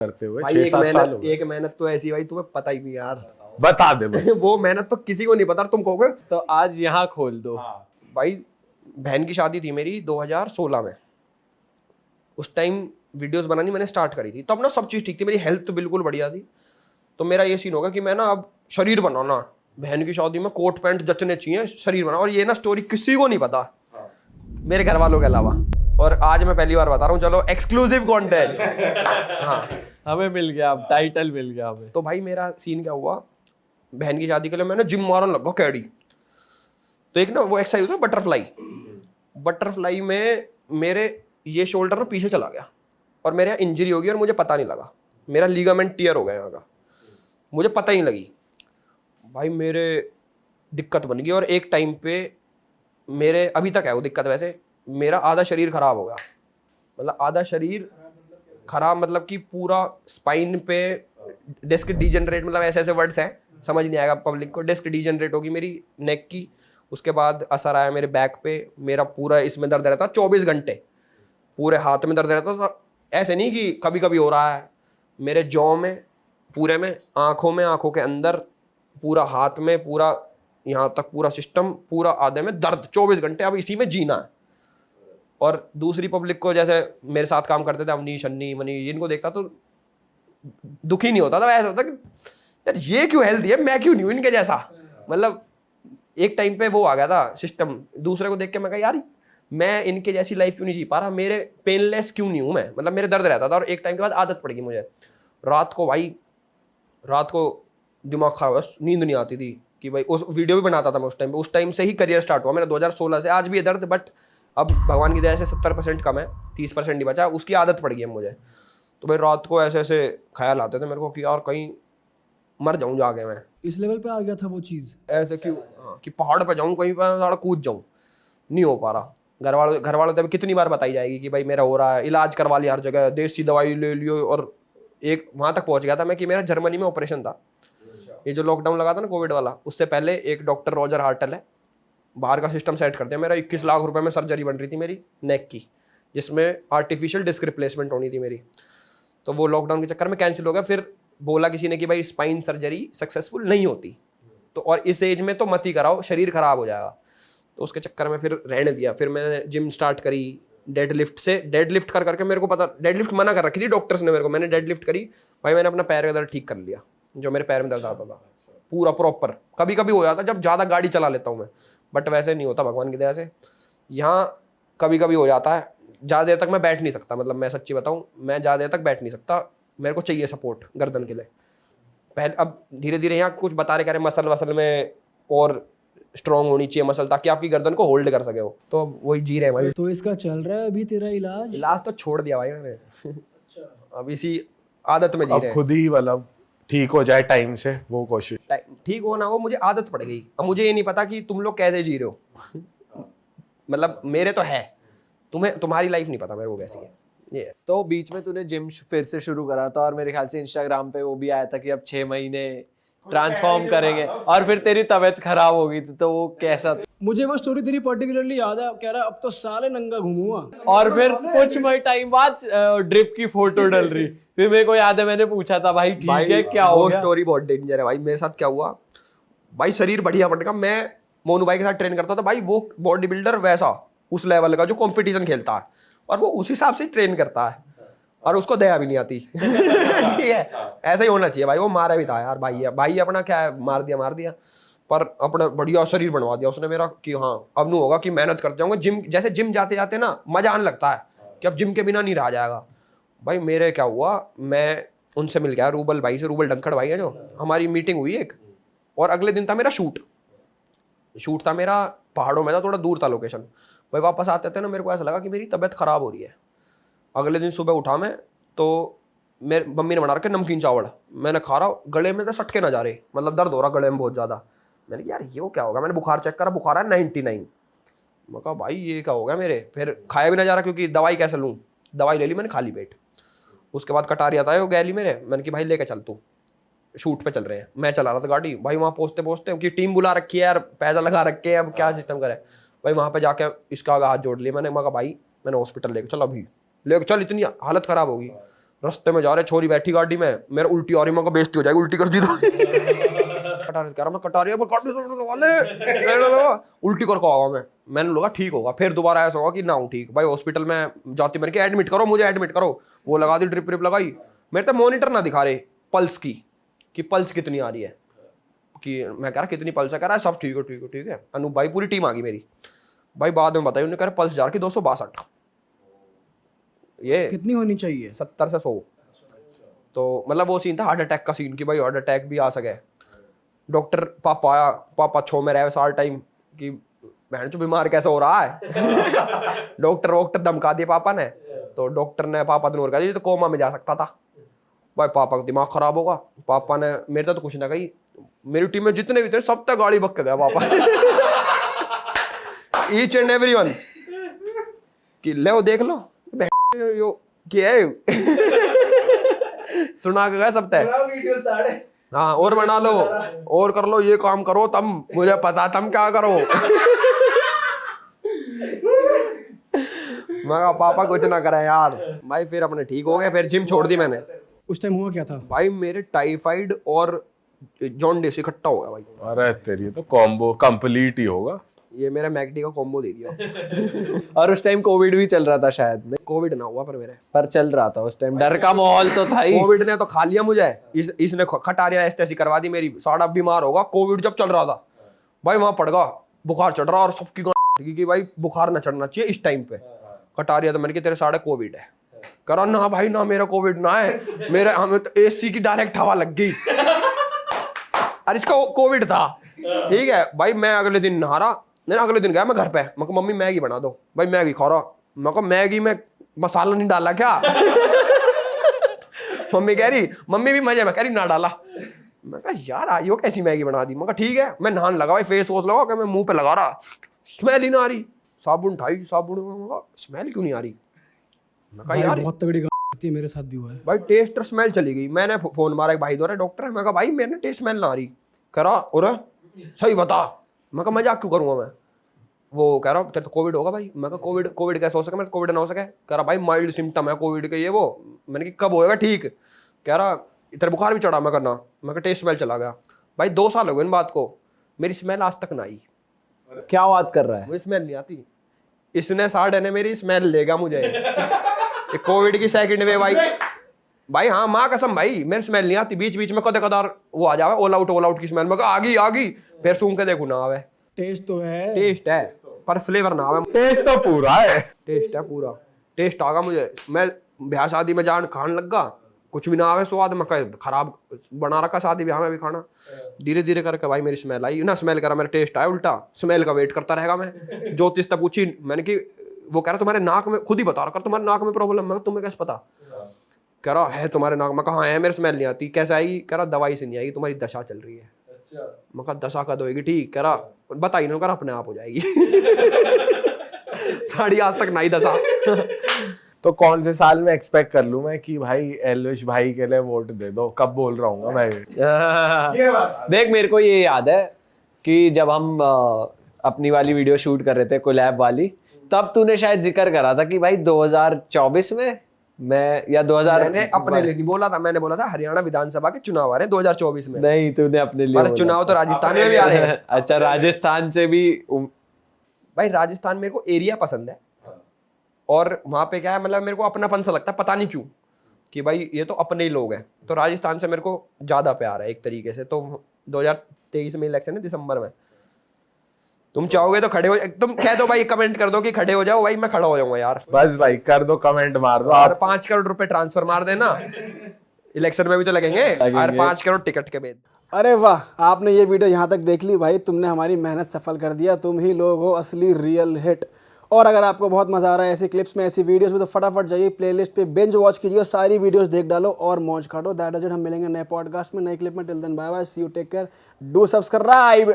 करते हुए भाई 6-7 साल हो गए। एक मेहनत तो ऐसी भाई तुम्हें पता ही नहीं यार। बता दे भाई। वो मेहनत तो किसी को नहीं पता, तुम कहोगे। तो आज यहाँ खोल दो। भाई बहन की शादी थी मेरी 2016 में। उस टाइम वीडियोस बनानी मैंने स्टार्ट करी थी, तब ना सब चीज़ ठीक थी, मेरी हेल्थ तो बिल्कुल बढ़िया थी। तो मेरा ये सीन होगा कि मैं ना अब शरीर बनाना, बहन की शादी में कोट पैंट जचने चाहिए, शरीर बना। और ये ना स्टोरी किसी को नहीं पता मेरे घर वालों के अलावा। और आज मैं पहली बार बता रहा हूँ, चलो एक्सक्लूसिव कंटेंट। हाँ, हमें मिल गया, अब टाइटल मिल गया हमें। तो भाई मेरा सीन क्या हुआ, बहन की शादी के लिए मैंने जिम मारन लगा कैडी। तो एक ना वो एक्सरसाइज होता है बटरफ्लाई, बटरफ्लाई में मेरे ये शोल्डर ना पीछे चला गया और मेरे यहाँ इंजरी हो गई और मुझे पता नहीं लगा। मेरा लीगामेंट टियर हो गया यहाँ का, मुझे पता ही नहीं लगी। भाई मेरे दिक्कत बन गई और एक टाइम पे मेरे, अभी तक है वो दिक्कत वैसे, मेरा आधा शरीर खराब हो गया। मतलब आधा शरीर खराब मतलब कि पूरा स्पाइन पे डिस्क डीजनरेट, मतलब ऐसे ऐसे वर्ड्स हैं, समझ नहीं आएगा पब्लिक को। डिस्क डीजनरेट होगी मेरी नेक की, उसके बाद असर आया मेरे बैक पे, मेरा पूरा इसमें दर्द रहता 24 घंटे, पूरे हाथ में दर्द रहता था। ऐसे नहीं कि कभी कभी हो रहा है, मेरे जॉ में, पूरे में, आंखों के अंदर, पूरा हाथ में, पूरा यहाँ तक पूरा सिस्टम, पूरा आधे में दर्द 24 घंटे। अब इसी में जीना है। और दूसरी पब्लिक को, जैसे मेरे साथ काम करते थे अवनीश, अन्नी, मनी, इनको देखता तो दुखी नहीं होता था, ऐसा होता कि यार ये क्यों हेल्दी है, मैं क्यों नहीं हूँ इनके जैसा। मतलब एक टाइम पे वो आ गया था सिस्टम, दूसरे को देख के मैं कहा यार मैं इनके जैसी लाइफ क्यों नहीं जी पा रहा, मेरे पेनलेस क्यों नहीं हूँ मैं। मतलब मेरे दर्द रहता था और एक टाइम के बाद आदत पड़ गई मुझे। रात को दिमाग खराब हो, नींद नहीं आती थी कि भाई, उस वीडियो भी बनाता था मैं उस टाइम से ही करियर स्टार्ट हुआ मेरा 2016 से। आज भी है दर्द, बट अब भगवान की दया से 70% कम है, 30% ही बचा, उसकी आदत पड़ गई है मुझे। तो भाई रात को ऐसे ऐसे ख्याल आते थे मेरे को कि यार कहीं मर जाऊं जाके मैं। इस लेवल पे आ गया था वो चीज़, ऐसे क्यों, हाँ, कि पहाड़ पे जाऊं, कहीं पर थोड़ा कूद जाऊं, नहीं हो पा रहा। घर वालों तो कितनी बार बताई जाएगी कि भाई मेरा हो रहा है, इलाज करवा लिया हर जगह, देसी दवाई ले लियो। और एक वहां तक पहुंच गया था मैं कि मेरा जर्मनी में ऑपरेशन था। ये जो लॉकडाउन लगा था ना कोविड वाला, उससे पहले एक डॉक्टर रॉजर हार्टल है, बाहर का सिस्टम सेट करते हैं। मेरा 21 लाख रुपए में सर्जरी बन रही थी मेरी नेक की, जिसमें आर्टिफिशियल डिस्क रिप्लेसमेंट होनी थी मेरी। तो वो लॉकडाउन के चक्कर में कैंसिल हो गया। फिर बोला किसी ने कि भाई स्पाइन सर्जरी सक्सेसफुल नहीं होती, तो और इस एज में तो मत ही कराओ, शरीर खराब हो जाएगा। तो उसके चक्कर में फिर रहने दिया। फिर मैंने जिम स्टार्ट करी, डेडलिफ्ट कर करके, मेरे को पता, डेडलिफ्ट मना कर रखी थी डॉक्टर्स ने मेरे को, मैंने डेडलिफ्ट करी भाई, मैंने अपना पैर का दर्द ठीक कर लिया, जो मेरे पैर में दर्द आता था पूरा प्रॉपर। कभी कभी हो जाता जब ज़्यादा गाड़ी चला लेता हूँ मैं, बट वैसे नहीं होता भगवान की दया से। यहाँ कभी कभी हो जाता है, ज़्यादा देर तक मैं बैठ नहीं सकता, मतलब मैं सच्ची बताऊँ, मैं ज़्यादा देर तक बैठ नहीं सकता, मेरे को चाहिए सपोर्ट गर्दन के लिए। पहले, अब धीरे धीरे यहाँ कुछ बता रहे, कह रहे मसल वसल में और स्ट्रॉन्ग होनी चाहिए मसल, ताकि आपकी गर्दन को होल्ड कर सके वो। तो वही जी रहे हैं भाई। तो इसका चल रहा है अभी तेरा इलाज? इलाज तो छोड़ दिया भाई मैंने। अब इसी आदत में जी रहे अब हैं। खुद ही मतलब ठीक हो जाए टाइम से, वो कोशिश। ठीक हो ना हो, मुझे आदत पड़ गई। अब मुझे ये नहीं पता कि तुम लोग कैसे जी रहे हो। मतलब मेरे तो है, तुम्हारी लाइफ नहीं पता मेरे को कैसी है ये। तो बीच में तूने जिम फिर से शुरू करा था, और मेरे ख्याल से इंस्टाग्राम पे वो भी आया था कि अब 6 महीने ट्रांसफॉर्म करेंगे, और फिर तेरी तबीयत खराब हो गई थी। तो वो कैसा? मुझे वो स्टोरी तेरी पर्टिकुलरली याद है, कह रहा अब तो साले नंगा घूमूंगा। और फिर कुछ टाइम बाद ड्रिप की फोटो डल रही, फिर मेरे को याद है मैंने पूछा था भाई ठीक है क्या हो गया? वो स्टोरी बहुत डेंजर है भाई। मेरे साथ क्या हुआ भाई, शरीर बढ़िया बन गया। मैं मोनू भाई के साथ ट्रेन करता था भाई, वो बॉडी बिल्डर वैसा उस लेवल का जो कंपटीशन खेलता है, और वो उस हिसाब से ट्रेन करता है, और उसको दया भी नहीं आती। ठीक है, ऐसा ही होना चाहिए भाई। वो मारा भी था यार भाई अपना क्या है, मार दिया, पर अपना बढ़िया शरीर बनवा दिया उसने मेरा कि हाँ अब नहीं होगा कि मेहनत करते जाऊंगा। जिम जाते जाते ना मजा आने लगता है कि अब जिम के बिना नहीं रहा जाएगा। भाई मेरे क्या हुआ, मैं उनसे मिल गया रूबल भाई से, रूबल डंखड़ भाई है जो, हमारी मीटिंग हुई एक, और अगले दिन था मेरा शूट था मेरा, पहाड़ों में था, थोड़ा दूर था लोकेशन। भाई वापस आते थे ना, मेरे को ऐसा लगा कि मेरी तबीयत खराब हो रही है। अगले दिन सुबह उठा मैं, तो मेरे मम्मी ने बना रखे नमकीन चावल, मैंने खा रहा, गले में तो सटके ना जा रहे, मतलब दर्द हो रहा गले में बहुत ज़्यादा। मैंने कहा यार ये वो क्या होगा, मैंने बुखार चेक करा, बुखार है 99। मैं कहा भाई ये क्या होगा मेरे, फिर खाया भी ना जा रहा, क्योंकि दवाई कैसे लूँ, दवाई ले ली मैंने खाली पेट। उसके बाद कटारी आता है वो गैली मेरे, मैंने कि भाई लेके चल तू, शूट पे चल रहे हैं। मैं चला रहा था गाड़ी भाई, वहाँ पहुँचते कि टीम बुला रखी है यार, पैसा लगा रखे हैं, अब क्या सिस्टम करे भाई। वहाँ पे जाके इसका हाथ जोड़ लिया मैंने, मैं कहा भाई मैंने हॉस्पिटल लेके चल, अभी लेके चल, इतनी हालत ख़राब होगी। रास्ते में जा रहे, छोरी बैठी गाड़ी में, मेरा उल्टी आ रही, मैं बेइज्जती हो जाएगी, उल्टी कर दी कटारी कह रहा मैं कटारी उल्टी कर आऊंगा मैंने लगा ठीक होगा, फिर दोबारा ऐसा होगा कि ना हूँ ठीक। भाई हॉस्पिटल में जाती मैंने कि एडमिट करो, मुझे एडमिट करो, वो लगा दी ड्रिप व्रिप लगाई, मेरे तो मॉनिटर ना दिखा रहे पल्स की कि पल्स कितनी आ रही है, कि मैं कह रहा कितनी पल्स है, कह रहा है सब ठीक है ठीक है ठीक है। अनूप भाई पूरी टीम आ गई मेरी, भाई बाद में बताइए, उन्होंने कह रहा पल्स जा रही 262, ये कितनी होनी चाहिए? 70 से 100। तो मतलब वो सीन था हार्ट अटैक का सीन, कि भाई हार्ट अटैक भी आ सके। डॉक्टर पापा आया, पापा छो में रहे सारा टाइम कि बहन चो बीमार कैसे हो रहा है डॉक्टर धमका दिया पापा ने, तो डॉक्टर ने पापा ने और कहा ये तो कोमा में जा सकता था। भाई पापा का दिमाग खराब होगा, पापा ने मेरे तो कुछ ना कही, मेरी टीम में जितने भी थे सब तक गाड़ी बक के गया पापा ईच एंड एवरी वन कि ले वो देख लो यो क्या है सुना के गया सब तक। हाँ और बना लो और कर लो, ये काम करो तम, मुझे पता तम क्या करो मैं कहा पापा कुछ ना करे यार। भाई फिर अपने ठीक हो गए, फिर जिम छोड़ दी मैंने। उस टाइम हुआ क्या था? भाई मेरे टाइफाइड और जॉन्डिस इकट्ठा हो गया भाई। अरे तेरी तो कॉम्बो कंप्लीट ही होगा। ये मेरा मैकडी का कॉम्बो दे दिया और उस टाइम कोविड भी चल रहा था शायद, नहीं कोविड ना हुआ पर मेरे, पर चल रहा था उस टाइम, डर का माहौल तो था ही। कोविड ने तो खा लिया मुझे, इसने खटारिया ऐसी करवा दी मेरी, सारा बीमार होगा। कोविड जब चल रहा था भाई वहां पड़ गया, बुखार चढ़ रहा और सबकी कि भाई बुखार ना चढ़ना चाहिए इस टाइम पे। खटारिया तो मैंने कि तेरे साढ़े कोविड है, करा ना भाई ना मेरा कोविड ना है, मेरे हमें तो एसी की डायरेक्ट हवा लग गई अरे इसका कोविड था ठीक है। भाई मैं अगले दिन नहा रहा, नहीं अगले दिन गया मैं घर पे, मैं कहा मम्मी मैगी बना दो, भाई मैगी खा रहा, मैं कहा मैगी में मसाला नहीं डाला क्या मम्मी कह रही, मम्मी भी मजे में कह रही ना डाला। मैं कहा यार आइयो कैसी मैगी बना दी। मैं कहा ठीक है, मैं नहाने लगा भाई, फेस वॉश लगा के मैं मुंह पे लगा रहा, स्मेल ही ना आ रही, साबुन उठाई, साबुन स्मेल क्यों नहीं आ रही। मैं कहा यार बहुत तगड़ी गाती है, मेरे साथ भी हुआ है भाई टेस्ट और स्मेल चली गई। मैंने फोन मारा एक भाई द्वारा डॉक्टर है, मैं कहा भाई मेरे टेस्ट स्मेल ना आ रही, करा और सही बता। मैं कहा मजाक क्यों करूंगा मैं, वो कह रहा तेरे तो कोविड होगा भाई। मैं कहा कोविड कैसे हो सके, मैं कोविड ना हो सके। कह रहा भाई माइल्ड सिम्टम है कोविड के ये वो। मैंने कहा कब होएगा ठीक, कह रहा तेरे बुखार भी चढ़ा। मैं करना, मैं कहा टेस्ट स्मेल चला गया। भाई 2 साल हो गए इन बात को, मेरी स्मेल आज तक ना आई। क्या बात कर रहा है? मुझे स्मेल नहीं आती, इसने साढ़े ने मेरी स्मेल लेगा मुझे कोविड की सेकंड वेव आई भाई, हाँ माँ कसम भाई मेरी स्मेल नहीं आती। बीच बीच में कदे कदार वो आ जावे ऑल आउट की स्मेल, मैं आ गई फिर सूंघ के देखू ना आवे। टेस्ट तो है, टेस्ट है पर फ्लेवर ना आवे। टेस्ट तो पूरा है, टेस्ट है पूरा, टेस्ट आगा मुझे। मैं ब्याह शादी में जान खान लगा, कुछ भी ना आवे स्वाद, मैं खराब बना रखा शादी ब्याह में भी खाना। धीरे धीरे करके भाई मेरी स्मेल आई ना, स्मेल करा मेरा टेस्ट आया उल्टा, स्मेल का वेट करता रहेगा मैं। ज्योतिष तक पूछी मैंने कि वो कह रहा तुम्हारे नाक में, खुद ही बता रहा कर तुम्हारे नाक में प्रॉब्लम। मैं तुम्हें कैसे पता, कह रहा है तुम्हारे नाक में। कहा है मेरे स्मेल नहीं आती, कैसे आएगी, कह रहा दवाई से नहीं आएगी, तुम्हारी दशा चल रही है। मैं कहा दशा का होगी ठीक, कह रहा बताइए ना, कह अपने आप हो जाएगी साड़ी आज तक नहीं दशा तो कौन से साल में एक्सपेक्ट कर लूं मैं कि भाई एलविश भाई के लिए वोट दे दो, कब बोल रहा हूँ मैं देख मेरे को ये याद है कि जब हम अपनी वाली वीडियो शूट कर रहे थे कोलैब वाली, तब तूने शायद जिक्र करा था कि भाई 2024 में मैं या 2000 मैंने अपने लिए नहीं बोला था, मैंने बोला था हरियाणा विधानसभा के चुनाव आ रहे हैं 2024 में। नहीं तूने अपने लिए पर चुनाव तो राजस्थान में भी आ रहे हैं अच्छा राजस्थान से भी भाई राजस्थान मेरे को एरिया पसंद है, और वहां पे क्या है मतलब मेरे को अपनापन सा लगता है, पता नहीं क्यों, कि भाई ये तो अपने ही लोग हैं। तो राजस्थान से मेरे को ज्यादा प्यार है एक तरीके से। तो 2023 में इलेक्शन है दिसंबर में, तुम चाहोगे तो खड़े हो, तुम कह दो भाई, कमेंट कर दो कि खड़े हो जाओ, भाई मैं खड़ा हो जाऊंगा यार। बस भाई कर दो, कमेंट मार दो और आप। 5 करोड़ रुपए ट्रांसफर मार देना, इलेक्शन में भी तो लगेंगे। और 5 करोड़ टिकट के बेच। अरे वाह, आपने ये वीडियो यहाँ तक देख ली भाई, तुमने हमारी मेहनत सफल कर दिया। तुम ही लोग हो असली रियल हिट। और अगर आपको बहुत मजा आ रहा है ऐसी क्लिप्स में, ऐसी वीडियोस में, तो फटाफट जाइए प्लेलिस्ट पे बिंज वॉच कीजिए, सारी वीडियोस देख डालो और मौज काटो। That is it. हम मिलेंगे नए पॉडकास्ट में, नए क्लिप में। Till then bye bye, see you, take care, do subscribe.